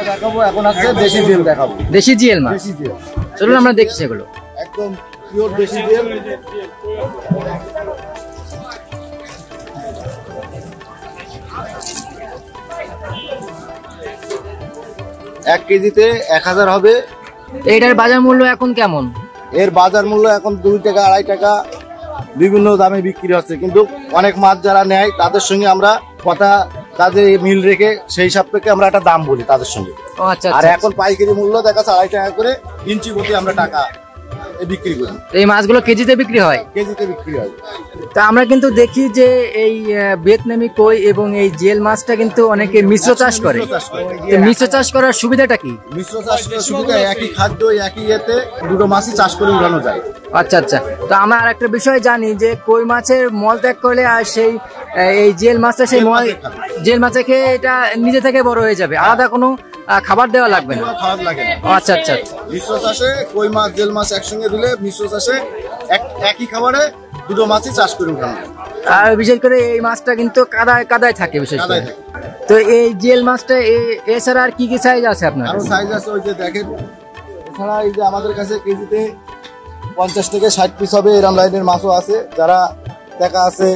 দেখাবো এখন আছে দেশি জিএল দেখাবো। দেশি জিএল মাছ, দেশি জিএল, চলুন আমরা দেখি সেগুলো। একদম পিওর দেশি জিএল। এক কেজিতে 1000 হবে। এটার বাজার মূল্য এখন কেমন? এর বাজার মূল্য এখন 2 টাকা 2.5 টাকা বিভিন্ন দামে বিক্রি হচ্ছে, কিন্তু অনেক মাছ যারা নেয় তাদের সঙ্গে আমরা কথা তাদের মিল রেখে সেই সাপেক্ষে আমরা একটা দাম বলি তাদের সঙ্গে। আচ্ছা, আর এখন পাইকারি মূল্য দেখা যাচ্ছে 2.5 টাকা করে ইঞ্চি প্রতি আমরা টাকা বিক্রি করি। এই মাছগুলো কেজিতে বিক্রি হয়? কেজিতে বিক্রি হয়। তা আমরা কিন্তু দেখি যে এই ভিয়েতনামি কই এবং এই জিএল মাছটা কিন্তু অনেকে মিশ্র চাষ করে। তো মিশ্র চাষ করার সুবিধাটা কি? মিশ্র চাষ করার সুবিধা একই খাদ্য একই ইয়েতে দুটো মাছই চাষ করে উড়ানো যায়। আচ্ছা আচ্ছা। তো আমরা আরেকটা বিষয় জানি যে কই মাছের মল ত্যাগ করলে আর সেই এই জিএল মাছটা সেই জিএল মাছে খেয়ে এটা নিজে থেকে বড় হয়ে যাবে, আলাদা কোনো খাবার দেওয়া লাগবে না? খাবার লাগে না। আচ্ছা আচ্ছা। মিশ্র চাষে কই মাছ জিএল মাছ একসঙ্গে দিলে মিশ্র চাষে একই খাবারে দুটো মাছই চাষ করে উঠানো যায়। আর বিশেষ করে এই মাছটা কিন্তু কাদায় থাকে বিশেষ করে। তো এই জিএল মাছটা এছাড়া আর কি কি সাইজ আছে আপনার? আরো সাইজ আছে, ওই যে দেখেন। এছাড়া এই যে আমাদের কাছে কেজিতে 50 থেকে 60 পিস হবে এরকম লাইনের মাছও আছে, যারা দেখা আছে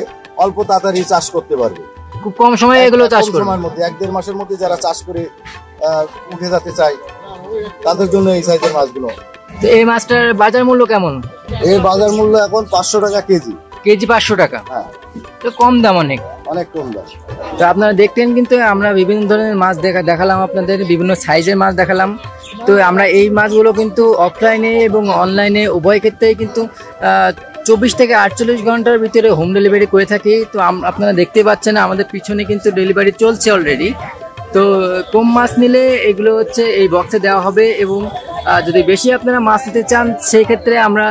অল্প তাড়াতাড়ি চাষ করতে পারবে। খুব কম সময়ে এগুলো চাষ করবে? সময়ের মধ্যে 1-1.5 মাসের মধ্যে যারা চাষ করে উঠে যেতে চায় তাদের জন্য এই সাইজের মাছগুলো। তো এই মাছটার বাজার মূল্য কেমন? এর বাজার মূল্য এখন 500 টাকা কেজি। কেজি 500 টাকা? হ্যাঁ, তো কম দাম, অনেক কম দাম। তো আপনারা দেখতেন কিন্তু আমরা বিভিন্ন ধরনের মাছ দেখালাম আপনাদের, বিভিন্ন সাইজের মাছ দেখালাম। তো আমরা এই মাছগুলো কিন্তু অফলাইনে এবং অনলাইনে উভয় ক্ষেত্রেই কিন্তু 24 থেকে 48 ঘন্টার ভিতরে হোম ডেলিভারি করে থাকি। তো আপনারা দেখতে পাচ্ছেন আমাদের পিছনে কিন্তু ডেলিভারি চলছে অলরেডি। তো কম মাছ নিলে এগুলো হচ্ছে এই বক্সে দেওয়া হবে, এবং যদি বেশি আপনারা মাছ নিতে চান সেই ক্ষেত্রে আমরা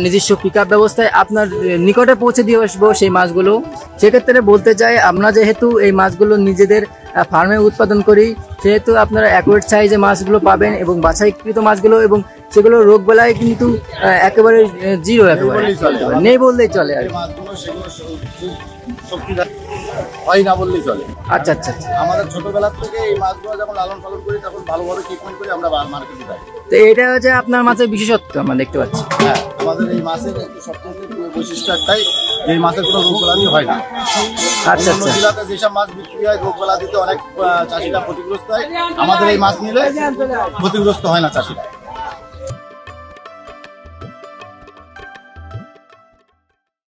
নিজস্ব পিক আপ ব্যবস্থায় আপনার নিকটে পৌঁছে দিয়ে আসবো সেই মাছগুলো। সেক্ষেত্রে বলতে চাই, আমরা যেহেতু এই মাছগুলো নিজেদের ফার্মে উৎপাদন করি সেহেতু আপনারা অ্যাকুরেট সাইজে মাছগুলো পাবেন এবং বাছাইকৃত মাছগুলো, এবং সেগুলো রোগ বেলায় কিন্তু একেবারে জিরো, একেবারে নেই বললেই চলে আর হয় না বললেই চলে। আচ্ছা আচ্ছা। আমাদের ছোটবেলার থেকে এই মাছগুলো যখন লালন পালন করি তখন ভালোভাবে ট্রিটমেন্ট করে আমরা মার্কেটে যাই। তো এটা হচ্ছে আপনার মাছের বিশেষত্ব আমরা দেখতে পাচ্ছি। হ্যাঁ, আমাদের এই মাছের সবচেয়ে বৈশিষ্ট্য একটাই, এই মাছের কোনো রোগবালাদি হয় না। আচ্ছা আচ্ছা। জেলাতে যেসব মাছ বিক্রি হয় রোগবালাদিতে অনেক চাষিরা ক্ষতিগ্রস্ত হয়, আমাদের এই মাছ নিলে ক্ষতিগ্রস্ত হয় না চাষিরা।